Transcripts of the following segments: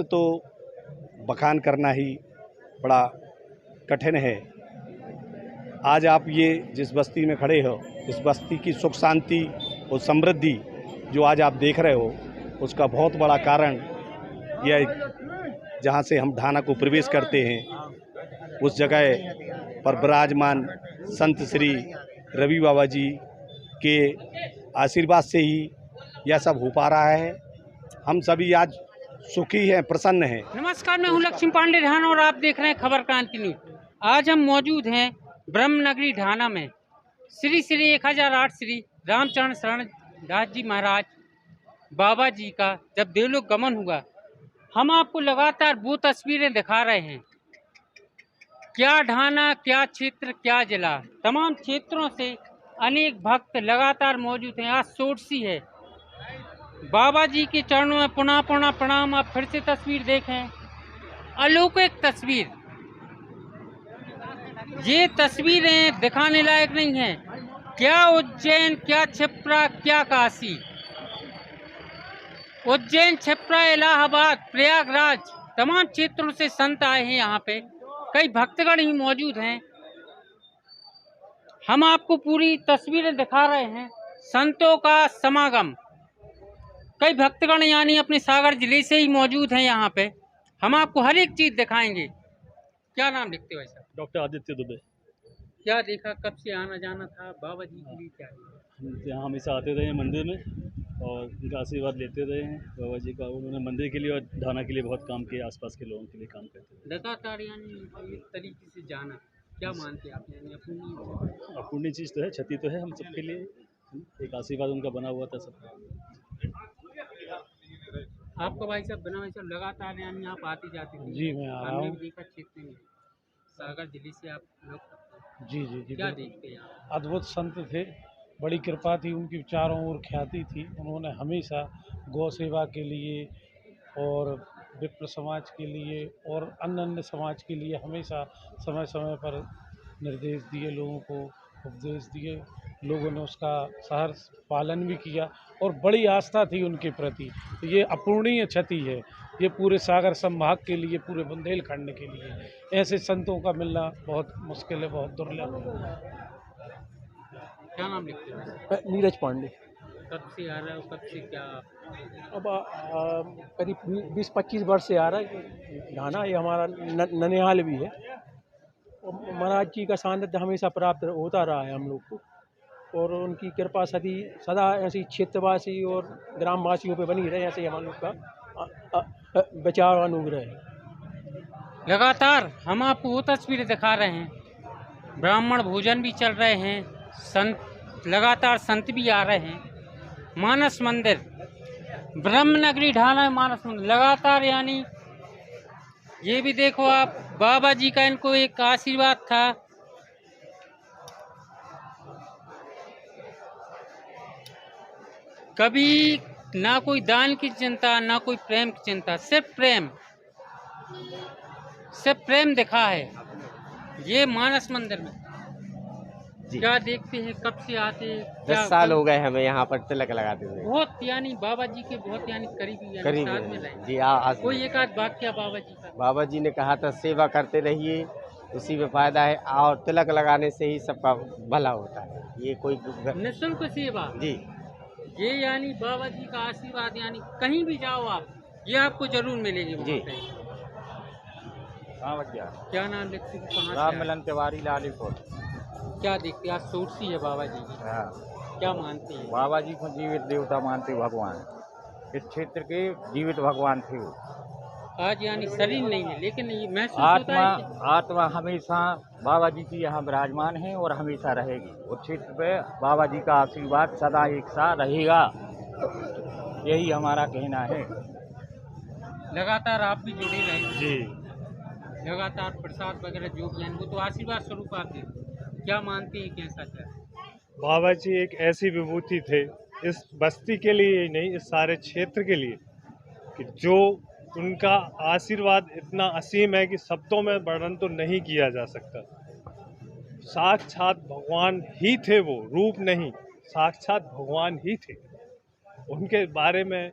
तो बखान करना ही बड़ा कठिन है। आज आप ये जिस बस्ती में खड़े हो, इस बस्ती की सुख शांति और समृद्धि जो आज आप देख रहे हो, उसका बहुत बड़ा कारण यह जहाँ से हम ढाना को प्रवेश करते हैं उस जगह पर विराजमान संत श्री रवि बाबा जी के आशीर्वाद से ही यह सब हो पा रहा है। हम सभी आज सुखी हैं, प्रसन्न हैं। नमस्कार, मैं हूं लक्ष्मी पांडे ढाना और आप देख रहे हैं खबर क्रांति न्यूज। आज हम मौजूद हैं ब्रह्मनगरी ढाना में। श्री 1008 श्री रामचरण शरण दास जी महाराज बाबा जी का जब देवलोक गमन हुआ, हम आपको लगातार वो तस्वीरें दिखा रहे हैं। क्या ढाना, क्या क्षेत्र, क्या जिला, तमाम क्षेत्रों से अनेक भक्त लगातार मौजूद हैं। आज सोटसी है। बाबा जी के चरणों में पुनः पुनः प्रणाम। आप फिर से तस्वीर देखें, अलौकिक तस्वीर। ये तस्वीरें दिखाने लायक नहीं हैं। क्या उज्जैन, क्या क्षिप्रा, क्या काशी। उज्जैन, क्षिप्रा, इलाहाबाद, प्रयागराज, तमाम क्षेत्रों से संत आए हैं। यहाँ पे कई भक्तगण ही मौजूद हैं। हम आपको पूरी तस्वीरें दिखा रहे हैं। संतों का समागम, कई भक्तगण यानी अपने सागर जिले से ही मौजूद हैं यहाँ पे। हम आपको हर एक चीज दिखाएंगे। क्या नाम लिखते हो भाई साहब? डॉक्टर आदित्य दुबे। क्या देखा, कब से आना जाना था बाबा जी के लिए? क्या हम यहाँ हमेशा आते रहे हैं मंदिर में और उनका आशीर्वाद लेते रहे हैं बाबा जी का। उन्होंने मंदिर के लिए और ढाना के लिए बहुत काम किया, आसपास के लोगों के लिए काम करते थे। लगातार यानी एक तरीके से जाना, क्या मानते हैं आप? यानी अपनी अपूर्णीय चीज़ तो है, क्षति तो है हम सबके लिए। एक आशीर्वाद उनका बना हुआ था सबका। आपको भाई साहब बना साहब लगातार यानी आप आते जाते थे? जी, मैं आ रहा हमने हूँ। भी देखा क्षेत्र में, सागर जिले से आप लोग जी जी जी, क्या बिल्कुल। देखते हैं आप? अद्भुत संत थे, बड़ी कृपा थी उनकी, चारों ओर ख्याति थी। उन्होंने हमेशा गौ सेवा के लिए और विप्र समाज के लिए और अन्य अन्य समाज के लिए हमेशा समय समय पर निर्देश दिए, लोगों को उपदेश दिए। लोगों ने उसका सहर्ष पालन भी किया और बड़ी आस्था थी उनके प्रति। तो ये अपूर्णीय क्षति है, ये पूरे सागर संभाग के लिए, पूरे बुंदेलखंड के लिए ऐसे संतों का मिलना बहुत मुश्किल है, बहुत दुर्लभ है। क्या नाम लिखते हो? नीरज पांडे। कब से आ रहा हो, कब से क्या? अब करीब 20-25 वर्ष से आ रहा है ढाना। ये हमारा ननिहाल भी है और महाराज जी का सानिध्य हमेशा प्राप्त होता रहा है हम लोग को, और उनकी कृपा सदा ऐसी क्षेत्रवासी और ग्रामवासियों पे बनी रहे। ऐसे ही हम लोग का बचाव अनुग्रह है। लगातार हम आपको वो तस्वीरें दिखा रहे हैं। ब्राह्मण भोजन भी चल रहे हैं, संत लगातार संत भी आ रहे हैं। मानस मंदिर, ब्रह्मनगरी ढाना में मानस मंदिर लगातार यानी ये भी देखो आप, बाबा जी का इनको एक आशीर्वाद था। कभी ना कोई दान की चिंता, ना कोई प्रेम की चिंता, सिर्फ प्रेम दिखा है ये मानस मंदिर में। क्या देखते हैं, कब से आते हैं? 10 साल हो गए हमें यहाँ पर तिलक लगाते हुए। बहुत यानी बाबा जी के बहुत यानी करीबी यानी साथ में रहे। जी हाँ, कोई एक आध वाक्य बाबा जी का? बाबा जी ने कहा था सेवा करते रहिए, उसी में फायदा है, और तिलक लगाने से ही सबका भला होता है। ये कोई निःशुल्क सेवा जी, ये यानी बाबा जी का आशीर्वाद, यानी कहीं भी जाओ आप, ये आपको जरूर मिलेगी वहाँ जी। पे। हाँ भैया। क्या नाम लिखते हो, कहाँ से राम आए? मिलन तिवारी, लालीपुर। क्या देखते हैं? आज सोटसी है बाबा जी की, हाँ, क्या मानते हैं? बाबा जी को जीवित देवता मानते भगवान, इस क्षेत्र के जीवित भगवान थे वो। आज यानी शरीर नहीं है, लेकिन ये महसूस होता है कि आत्मा हमेशा बाबा जी की यहाँ विराजमान है और हमेशा रहेगी। उस क्षेत्र पे बाबा जी का आशीर्वाद सदा एक सा रहेगा, यही हमारा कहना है। लगातार आप भी जुड़े रहे, जी, लगातार प्रसाद वगैरह जो भी है वो तो आशीर्वाद स्वरूप आप देते। क्या मानते हैं, कैसा क्या? बाबा जी एक ऐसी विभूति थे, इस बस्ती के लिए ही नहीं, इस सारे क्षेत्र के लिए, कि जो उनका आशीर्वाद इतना असीम है कि शब्दों में वर्णन तो नहीं किया जा सकता। साक्षात भगवान ही थे वो, रूप नहीं, साक्षात भगवान ही थे। उनके बारे में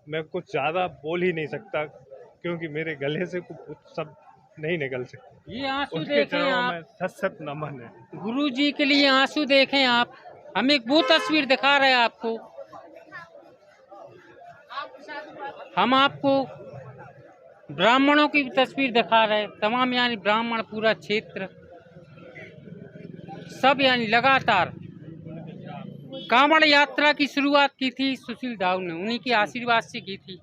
मैं कुछ ज़्यादा बोल ही नहीं सकता, क्योंकि मेरे गले से कुछ सब नहीं निकल सकते। ये आंसू उनके देखें चरणों आप, में सत नमन है। गुरु जी के लिए आंसू देखें आप। हम एक वो तस्वीर दिखा रहे हैं आपको, हम आपको ब्राह्मणों की तस्वीर दिखा रहे हैं। तमाम यानी ब्राह्मण, पूरा क्षेत्र सब यानी लगातार कांवड़ यात्रा की शुरुआत की थी सुशील दाऊ ने, उन्हीं के आशीर्वाद से की थी।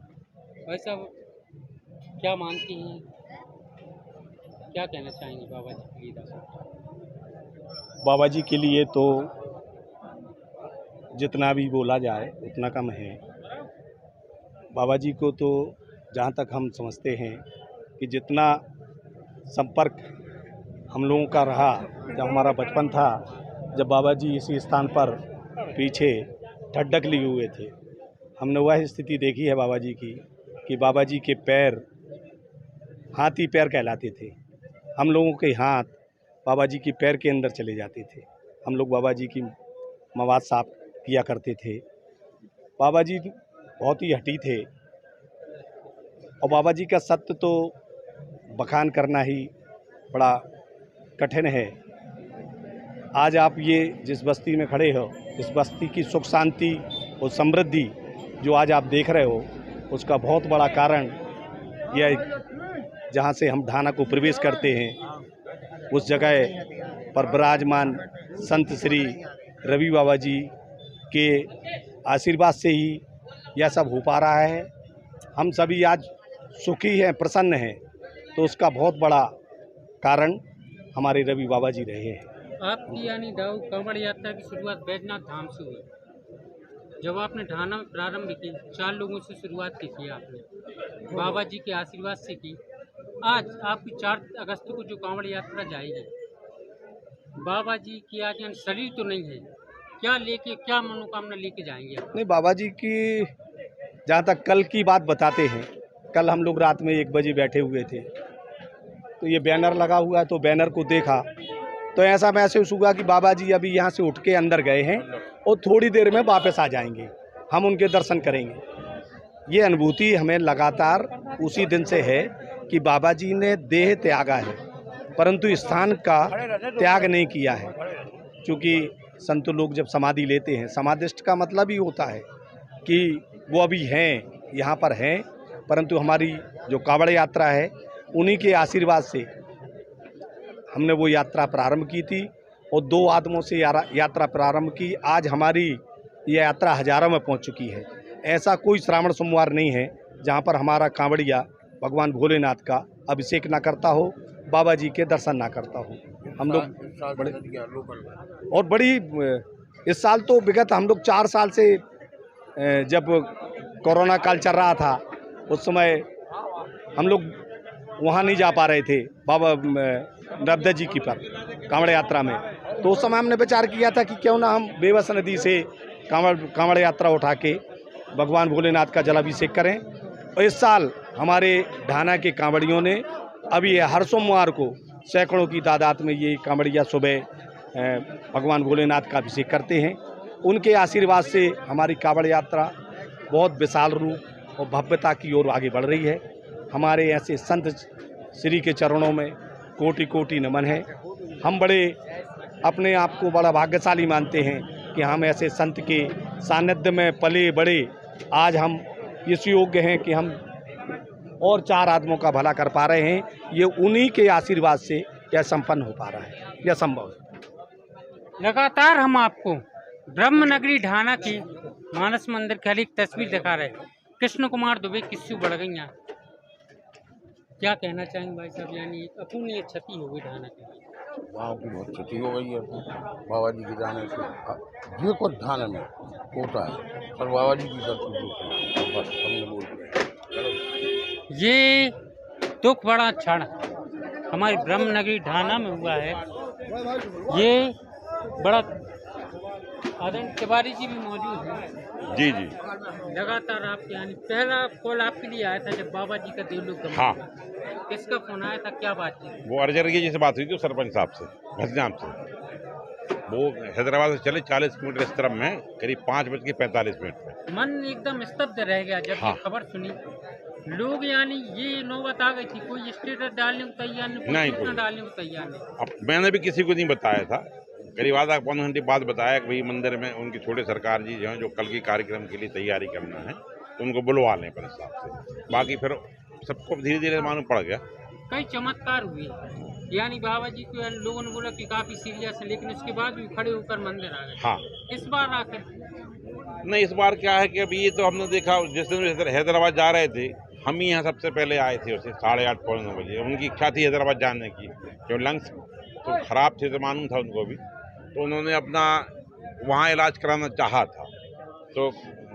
वैसा क्या मानती हैं, क्या कहना चाहेंगे बाबा जी के लिए? बाबा जी के लिए तो जितना भी बोला जाए उतना कम है। बाबा जी को तो जहाँ तक हम समझते हैं कि जितना संपर्क हम लोगों का रहा, जब हमारा बचपन था, जब बाबा जी इसी स्थान पर पीछे ठड्डक लिए हुए थे, हमने वह स्थिति देखी है बाबा जी की कि बाबा जी के पैर हाथी पैर कहलाते थे। हम लोगों के हाथ बाबा जी के पैर के अंदर चले जाते थे। हम लोग बाबा जी की मवाद साफ किया करते थे। बाबा जी बहुत ही हठी थे और बाबा जी का सत्य तो बखान करना ही बड़ा कठिन है। आज आप ये जिस बस्ती में खड़े हो, इस बस्ती की सुख शांति और समृद्धि जो आज आप देख रहे हो, उसका बहुत बड़ा कारण यह जहाँ से हम ढाना को प्रवेश करते हैं उस जगह पर विराजमान संत श्री रवि बाबा जी के आशीर्वाद से ही यह सब हो पा रहा है। हम सभी आज सुखी हैं, प्रसन्न हैं, तो उसका बहुत बड़ा कारण हमारे रवि बाबा जी रहे हैं। आपकी यानी दाऊ कांवड़ यात्रा की शुरुआत बैजनाथ धाम से हुई। जब आपने ढाना में प्रारंभ की, 4 लोगों से शुरुआत की थी आपने, बाबा जी के आशीर्वाद से की। आज आपकी 4 अगस्त को जो कांवड़ यात्रा जाएगी, बाबा जी की आज यानी शरीर तो नहीं है, क्या लेके, क्या मनोकामना लेके जाएंगे आप? नहीं, बाबा जी की जहाँ तक कल की बात बताते हैं, कल हम लोग रात में 1 बजे बैठे हुए थे, तो ये बैनर लगा हुआ है, तो बैनर को देखा तो ऐसा महसूस हुआ कि बाबा जी अभी यहाँ से उठ के अंदर गए हैं और थोड़ी देर में वापस आ जाएंगे, हम उनके दर्शन करेंगे। ये अनुभूति हमें लगातार उसी दिन से है कि बाबा जी ने देह त्यागा है, परंतु स्थान का त्याग नहीं किया है। क्योंकि संत लोग जब समाधि लेते हैं, समाधिष्ट का मतलब ही होता है कि वो अभी हैं, यहाँ पर हैं, परंतु हमारी जो कांवड़ यात्रा है उन्हीं के आशीर्वाद से हमने वो यात्रा प्रारंभ की थी और 2 आदमों से यात्रा प्रारंभ की। आज हमारी ये यात्रा हजारों में पहुंच चुकी है। ऐसा कोई श्रावण सोमवार नहीं है जहां पर हमारा कांवड़िया भगवान भोलेनाथ का अभिषेक ना करता हो, बाबा जी के दर्शन ना करता हो। हम लोग बड़े और बड़ी इस साल तो विगत हम लोग 4 साल से जब कोरोना काल चल रहा था, उस समय हम लोग वहाँ नहीं जा पा रहे थे बाबा नर्मदा जी की पर कांवड़ यात्रा में। तो उस समय हमने विचार किया था कि क्यों ना हम बेवस नदी से कांवड़ यात्रा उठा के भगवान भोलेनाथ का जलाभिषेक करें। और इस साल हमारे ढाना के कांवड़ियों ने अभी हर सोमवार को सैकड़ों की तादाद में ये कांवड़िया सुबह भगवान भोलेनाथ का अभिषेक करते हैं। उनके आशीर्वाद से हमारी कांवड़ यात्रा बहुत विशाल रूप और भव्यता की ओर आगे बढ़ रही है। हमारे ऐसे संत श्री के चरणों में कोटि कोटि नमन है। हम बड़े अपने आप को बड़ा भाग्यशाली मानते हैं कि हम ऐसे संत के सानिध्य में पले बड़े आज हम इस योग्य हैं कि हम और 4 आदमों का भला कर पा रहे हैं। ये उन्हीं के आशीर्वाद से यह संपन्न हो पा रहा है, यह संभव है। लगातार हम आपको ब्रह्म नगरी ढाना की मानस मंदिर की एक तस्वीर दिखा रहे हैं। कृष्ण कुमार दुबे किस्सू बढ़ गई यहाँ, क्या कहना चाहेंगे भाई साहब? यानी अपूर्णीय क्षति हो गई ढाना के लिए। गाँव की बहुत क्षति हो गई है बाबा जी के जाने से। जो कुछ ढाना में होता है पर बाबा जी की करती बस हमने बोल दिया। ये दुख बड़ा क्षण हमारी ब्रह्म नगरी ढाना में हुआ है। ये बड़ा आदरणीय तिवारी जी भी मौजूद हैं। जी जी, लगातार आपके यानी पहला कॉल आपके लिए आया था जब बाबा जी का देवलोक गमन हाँ। हुआ। किसका फोन आया था, क्या बात थी? वो अर्जन की जैसे बात हुई थी सरपंच साहब से, भजनाम से। वो हैदराबाद से चले 40 किलोमीटर इस तरफ में, करीब 5:45 में। मन एकदम स्तब्ध रह गया जब हाँ। ये खबर सुनी। लोग यानी ये नौबत आ गई थी, कोई स्टेटस डालने को तैयार नहीं, कोई नहीं, सूचना कोई। डालने को तैयार नहीं। अब मैंने भी किसी को नहीं बताया था, करीब आधा पौन घंटे बाद बताया कि भाई मंदिर में उनके छोटे सरकार जी जो हैं, जो कल के कार्यक्रम के लिए तैयारी करना है, तो उनको बुलवा लें अपने हिसाब से। बाकी फिर सबको धीरे धीरे मालूम पड़ गया। कई चमत्कार हुए, यानी बाबा जी को लोगों ने बोला कि काफी सीरियस है, लेकिन उसके बाद भी खड़े होकर मंदिर आ गए। हाँ, इस बार आकर नहीं, इस बार क्या है कि अभी ये तो हमने देखा, जिस दिन हैदराबाद जा रहे थे, हम ही यहाँ सबसे पहले आए थे उसे 8:30 पौने 9 बजे। उनकी इच्छा थी हैदराबाद जाने की, जो लंग्स तो खराब थे तो मालूम था उनको भी, तो उन्होंने अपना वहाँ इलाज कराना चाहा था, तो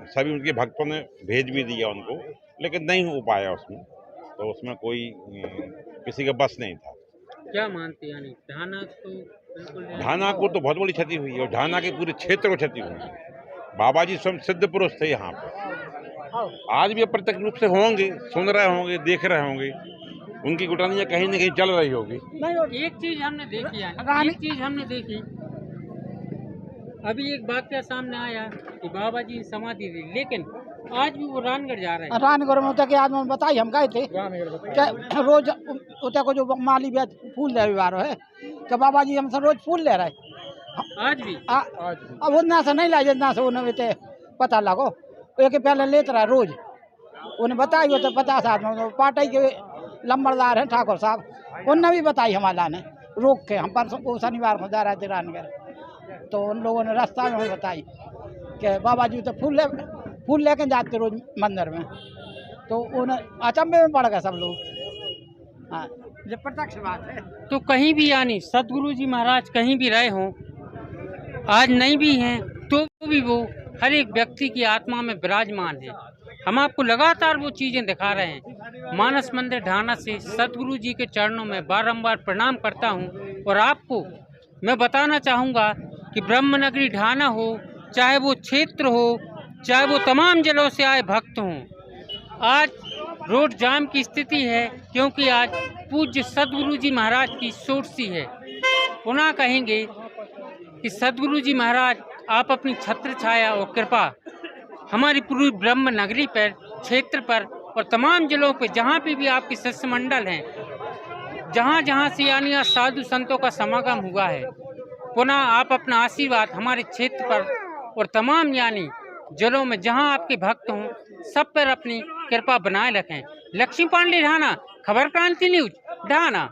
सभी उनके भक्तों ने भेज भी दिया उनको, लेकिन नहीं हो पाया उसमें, तो उसमें कोई किसी का बस नहीं था। क्या मानते यानी ढाना तो बिल्कुल ढाना को तो बहुत बड़ी क्षति हुई है, और ढाना के पूरे क्षेत्र को क्षति हुई है। बाबा जी स्वयं सिद्ध पुरुष थे यहाँ पर, आज भी अप्रत्यक्ष रूप से होंगे, सुन रहे होंगे, देख रहे होंगे, उनकी गुटानियाँ कहीं न कहीं चल रही होगी। एक चीज हमने देखी यानी एक चीज हमने देखी, अभी एक वाक्य सामने आया कि बाबा जी समाधि दी, लेकिन आज भी वो रानगढ़ जा रहे हैं। रानगढ़ में उतर के आदमी बताई हम गए थे कि रोज उतर को जो माली बेच फूल ले वारो है कि बाबा जी हमसे रोज फूल ले रहे। आज भी अब उतना से नहीं ला जितना से उन्हें ते पता लगो, एक पहले लेते रहा रोज, उन्हें बताई वो तो 50 आदमी पार्टी के लंबरदार हैं ठाकुर साहब, उनने भी बताई हमारा ने रोक के। हम परसों को शनिवार को जा रहे थे रानगढ़, तो उन लोगों ने रास्ता में हमें बताई कि बाबा जी तो फूल लेके जाते रोज मंदिर में, तो उन्हें अचंभे में पड़ गए सब लोग। हाँ, ये प्रत्यक्ष बात है। तो कहीं भी यानी सदगुरु जी महाराज कहीं भी रहे हों, आज नहीं भी हैं, तो भी वो हर एक व्यक्ति की आत्मा में विराजमान है। हम आपको लगातार वो चीज़ें दिखा रहे हैं। मानस मंदिर ढाना से सदगुरु जी के चरणों में बारंबार प्रणाम करता हूं, और आपको मैं बताना चाहूँगा कि ब्रह्मनगरी ढाना हो, चाहे वो क्षेत्र हो, चाहे वो तमाम जिलों से आए भक्त हों, आज रोड जाम की स्थिति है, क्योंकि आज पूज्य सदगुरु जी महाराज की सोरसी है। पुनः कहेंगे कि सदगुरु जी महाराज आप अपनी छत्र छाया और कृपा हमारी पूरी ब्रह्म नगरी पर, क्षेत्र पर और तमाम जिलों पर, जहाँ पे भी आपके शिष्यमंडल हैं, जहाँ जहाँ से यानी आज साधु संतों का समागम हुआ है, पुनः आप अपना आशीर्वाद हमारे क्षेत्र पर और तमाम यानी जिलों में जहाँ आपके भक्त हों, सब पर अपनी कृपा बनाए रखें। लक्ष्मी पांडे ढाना, खबर क्रांति न्यूज ढाना।